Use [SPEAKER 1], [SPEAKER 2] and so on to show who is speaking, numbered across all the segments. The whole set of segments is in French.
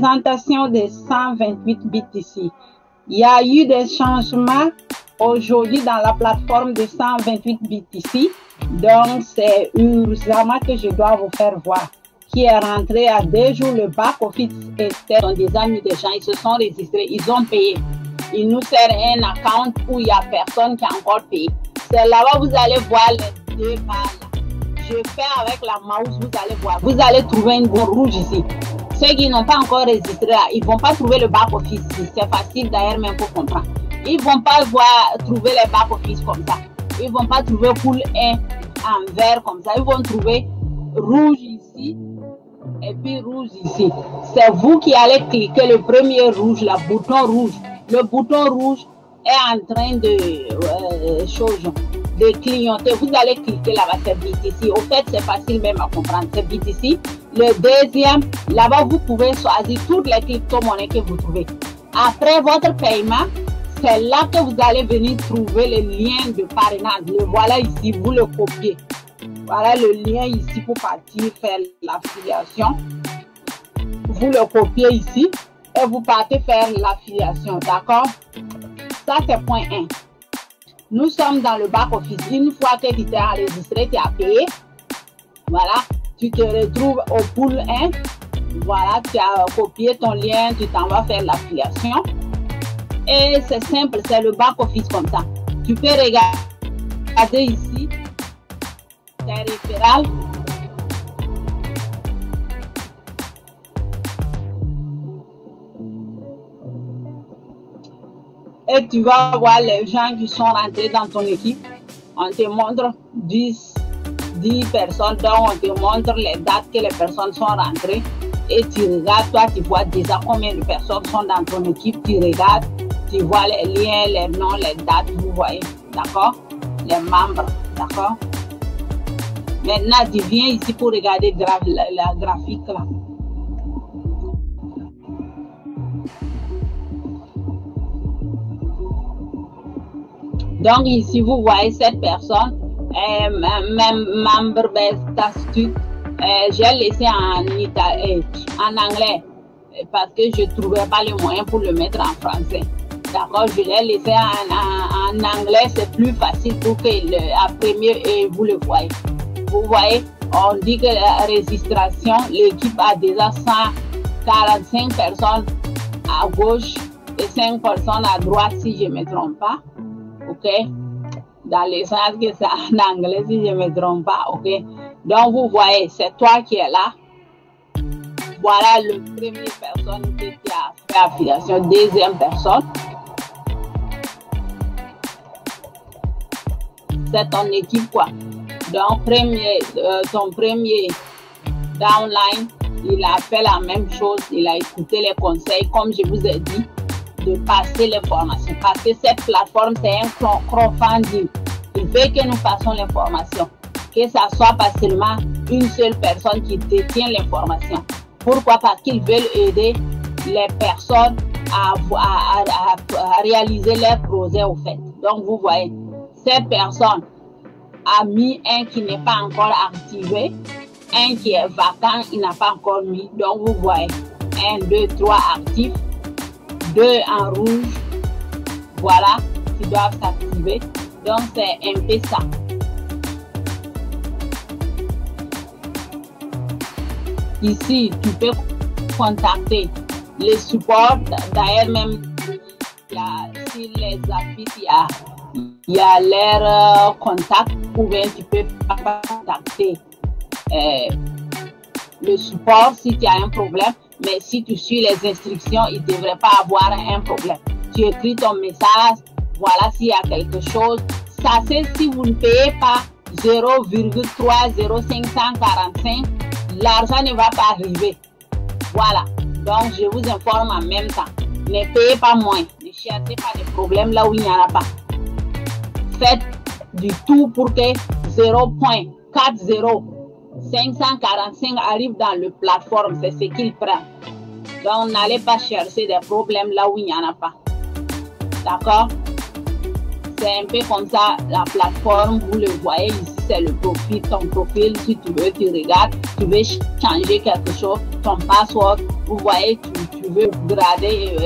[SPEAKER 1] présentation des 128 bits ici. Il y a eu des changements aujourd'hui dans la plateforme de 128 bits ici. Donc, c'est urgemment que je dois vous faire voir. Qui est rentré à 2 jours, le back-office était dans des amis des gens. Ils se sont registrés, ils ont payé. Il nous sert un account où il n'y a personne qui a encore payé. C'est là-bas, vous allez voir les 2 barres. Je fais avec la mouse, vous allez voir. Vous allez trouver une boule rouge ici. Ceux qui n'ont pas encore enregistré là, ils ne vont pas trouver le back-office. C'est facile d'ailleurs même pour comprendre. Ils ne vont pas trouver les back-office comme ça. Ils ne vont pas trouver pool 1 en vert comme ça. Ils vont trouver rouge ici et puis rouge ici. C'est vous qui allez cliquer le premier rouge, le bouton rouge. Le bouton rouge est en train de clignoter. Vous allez cliquer là-bas, c'est BTC. Au fait, c'est facile même à comprendre. C'est BTC. Le deuxième, là-bas, vous pouvez choisir toutes les crypto-monnaies que vous trouvez. Après votre paiement, c'est là que vous allez venir trouver le lien de parrainage. Le voilà ici, vous le copiez. Voilà le lien ici pour partir faire l'affiliation. Vous le copiez ici et vous partez faire l'affiliation. D'accord? Ça, c'est point 1. Nous sommes dans le back-office. Une fois que tu t'es enregistré, tu as payé. Voilà. Tu te retrouves au pool 1. Voilà. Tu as copié ton lien. Tu t'en vas faire l'affiliation. Et c'est simple. C'est le back-office comme ça. Tu peux regarder ici. Tes référals. Et tu vas voir les gens qui sont rentrés dans ton équipe. On te montre 10 personnes, donc on te montre les dates que les personnes sont rentrées. Et tu regardes, toi tu vois déjà combien de personnes sont dans ton équipe. Tu regardes, tu vois les liens, les noms, les dates, vous voyez, d'accord? Les membres, d'accord? Maintenant, tu viens ici pour regarder la graphique là. Donc ici, vous voyez cette personne, même membre d'astuce, j'ai laissé en anglais parce que je ne trouvais pas le moyen pour le mettre en français. D'accord, je l'ai laissé en anglais, c'est plus facile pour que vous le voyez. Vous voyez, on dit que la registration, l'équipe a déjà 145 personnes à gauche et 5 personnes à droite si je ne me trompe pas. Ok, dans le sens que c'est en anglais si je ne me trompe pas. Ok, donc vous voyez, c'est toi qui es là. Voilà le premier personne qui a fait affiliation, deuxième personne. C'est ton équipe quoi. Donc ton premier downline, il a fait la même chose, il a écouté les conseils comme je vous ai dit. De passer l'information parce que cette plateforme c'est un crowdfunding. Il veut que nous fassions l'information, que ça soit pas seulement une seule personne qui détient l'information. Pourquoi? Parce qu'ils veulent aider les personnes à réaliser leurs projets au fait. Donc vous voyez, cette personne a mis un qui n'est pas encore activé, un qui est vacant, il n'a pas encore mis. Donc vous voyez, 1, 2, 3 actifs, 2 en rouge, voilà, qui doivent s'activer. Donc, c'est un peu ça. Ici, tu peux contacter les supports. D'ailleurs, même si les affiches, il y a leur contact, ou bien tu peux contacter le support si tu as un problème. Mais si tu suis les instructions, il ne devrait pas avoir un problème. Tu écris ton message, voilà s'il y a quelque chose. Ça c'est si vous ne payez pas 0,30545, l'argent ne va pas arriver. Voilà. Donc je vous informe en même temps. Ne payez pas moins. Ne cherchez pas de problème là où il n'y en a pas. Faites du tout pour que 0,40545 arrive dans le plateforme, c'est ce qu'il prend. Donc, n'allez pas chercher des problèmes là où il n'y en a pas. D'accord? C'est un peu comme ça la plateforme, vous le voyez ici, c'est le profil, ton profil. Si tu veux, tu regardes, tu veux changer quelque chose, ton password, vous voyez, tu veux grader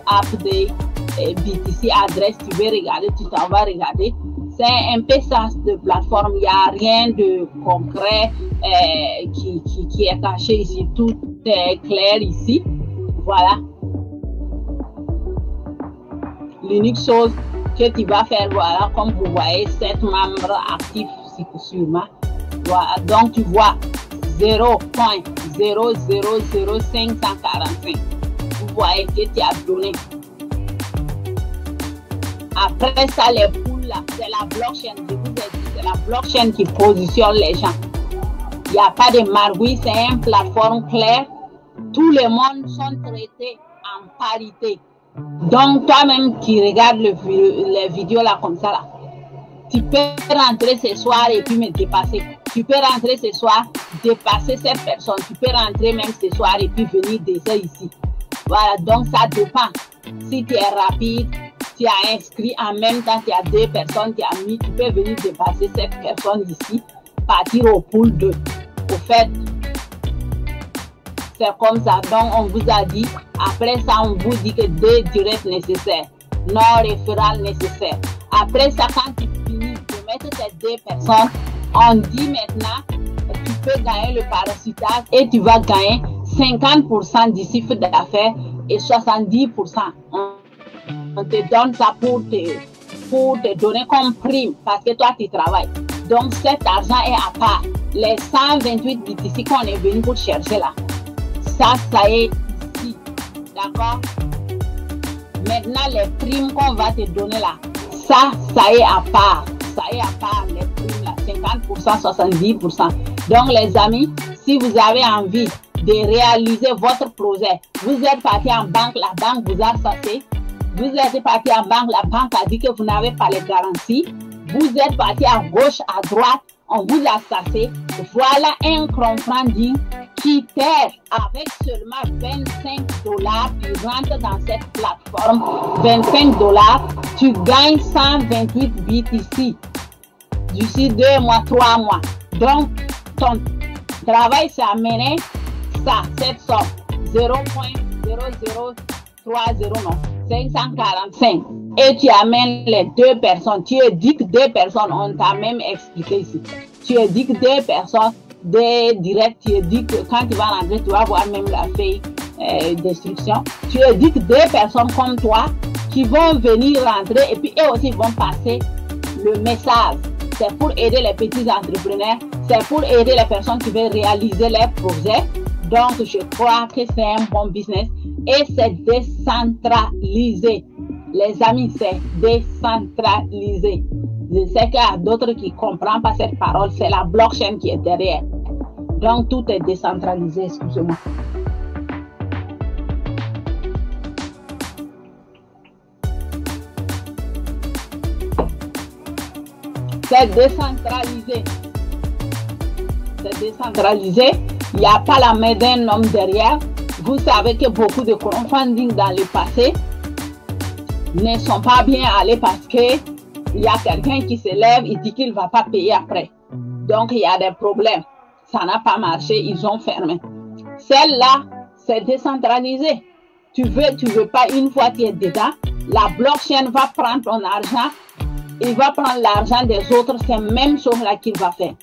[SPEAKER 1] update BTC adresse, tu veux regarder, tu t'en vas regarder. C'est un peu ça de plateforme, il n'y a rien de concret qui est caché ici, tout est clair ici. Voilà. L'unique chose que tu vas faire, voilà, comme vous voyez, 7 membres actifs sûrement. Voilà, donc tu vois 0.000545. Vous voyez que tu as donné. Après ça, les poules là, c'est la blockchain. Je vous ai dit, c'est la blockchain qui positionne les gens. Il n'y a pas de margouille, c'est une plateforme claire. Tous les mondes sont traités en parité. Donc, toi-même qui regardes les vidéos là comme ça, là, tu peux rentrer ce soir et puis me dépasser. Tu peux rentrer ce soir, dépasser cette personne. Tu peux rentrer même ce soir et puis venir déjà ici. Voilà, donc ça dépend. Si tu es rapide, tu as inscrit en même temps, tu as 2 personnes, tu as mis, tu peux venir dépasser cette personne ici, partir au pool 2. Au fait, c'est comme ça. Donc, on vous a dit, après ça, on vous dit que 2 directs nécessaires, non référents nécessaires. Après ça, quand tu finis de mettre tes 2 personnes, on dit maintenant, tu peux gagner le parachutage et tu vas gagner 50% du chiffre d'affaires et 70%. On te donne ça pour te donner comme prime parce que toi, tu travailles. Donc, cet argent est à part. Les 128 BTC qu'on est venu pour chercher là, ça est ici. D'accord? Maintenant, les primes qu'on va te donner là, ça est à part. Ça est à part, les primes là, 50%, 70%. Donc, les amis, si vous avez envie de réaliser votre projet, vous êtes parti en banque, la banque vous a sassé. Vous êtes parti en banque, la banque a dit que vous n'avez pas les garanties. Vous êtes parti à gauche, à droite, on vous a sassé. Voilà un crowdfunding qui t'aide avec seulement 25 $. Tu rentres dans cette plateforme, 25 $, tu gagnes 128 BTC d'ici 2 mois, 3 mois. Donc, ton travail, c'est amener ça, cette somme, 0.0030, non. 545 et tu amènes les 2 personnes, tu éduques 2 personnes, on t'a même expliqué ici. Tu éduques 2 personnes, des directs, tu éduques, quand tu vas rentrer, tu vas voir même la feuille d'instruction. Tu éduques 2 personnes comme toi qui vont venir rentrer et puis eux aussi vont passer le message. C'est pour aider les petits entrepreneurs, c'est pour aider les personnes qui veulent réaliser leurs projets. Donc, je crois que c'est un bon business et c'est décentralisé. Les amis, c'est décentralisé. Je sais qu'il y a d'autres qui ne comprennent pas cette parole. C'est la blockchain qui est derrière. Donc, tout est décentralisé, excusez-moi. C'est décentralisé. C'est décentralisé. Il n'y a pas la main d'un homme derrière. Vous savez que beaucoup de crowdfunding dans le passé ne sont pas bien allés parce que il y a quelqu'un qui se lève et dit qu'il ne va pas payer après. Donc, il y a des problèmes. Ça n'a pas marché, ils ont fermé. Celle-là, c'est décentralisé. Tu veux pas, une fois que tu es dedans, la blockchain va prendre ton argent, il va prendre l'argent des autres, c'est la même chose là qu'il va faire.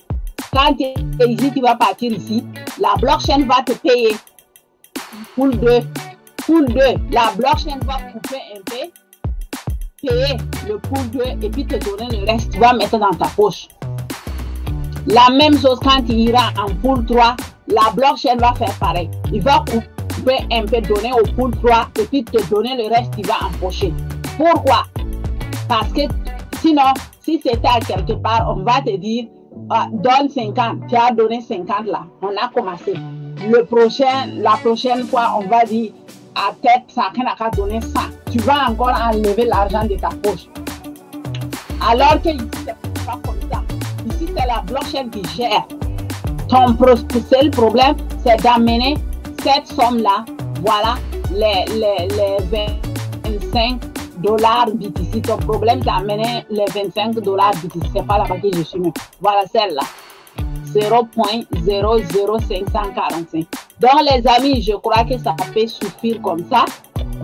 [SPEAKER 1] Quand tu es ici, tu vas partir ici, la blockchain va te payer. Pool 2, la blockchain va couper un peu, payer le pool 2 et puis te donner le reste, tu vas mettre dans ta poche. La même chose quand tu iras en pool 3, la blockchain va faire pareil. Il va couper un peu, donner au pool 3 et puis te donner le reste, tu vas empocher. Pourquoi? Parce que sinon, si c'était à quelque part, on va te dire, donne 50, tu as donné 50 là, on a commencé. La prochaine fois, on va dire, à tête, chacun a donné 100. Tu vas encore enlever l'argent de ta poche. Alors que ici, c'est pas comme ça. Ici, c'est la blockchain qui gère. Ton seul problème, c'est d'amener cette somme-là, voilà, les 25 $ BTC. Ton problème, c'est d'amener les 25 $ BTC. C'est pas là-bas que je suis. Voilà celle-là. 0.00545. Donc les amis, je crois que ça peut suffire comme ça.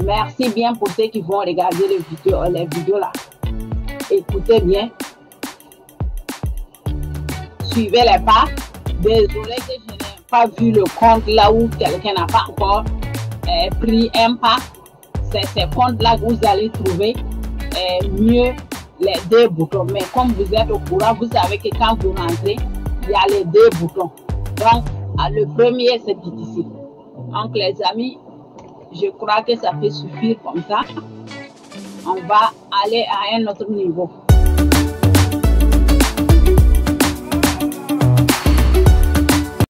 [SPEAKER 1] Merci bien pour ceux qui vont regarder les vidéos là. Écoutez bien. Suivez les pas. Désolé que je n'ai pas vu le compte là où quelqu'un n'a pas encore pris un pas. C'est ces comptes là que vous allez trouver mieux les deux boutons. Mais comme vous êtes au courant, vous savez que quand vous rentrez, il y a les deux boutons. Donc, le premier, c'est BTC. Donc, les amis, je crois que ça peut suffire comme ça. On va aller à un autre niveau.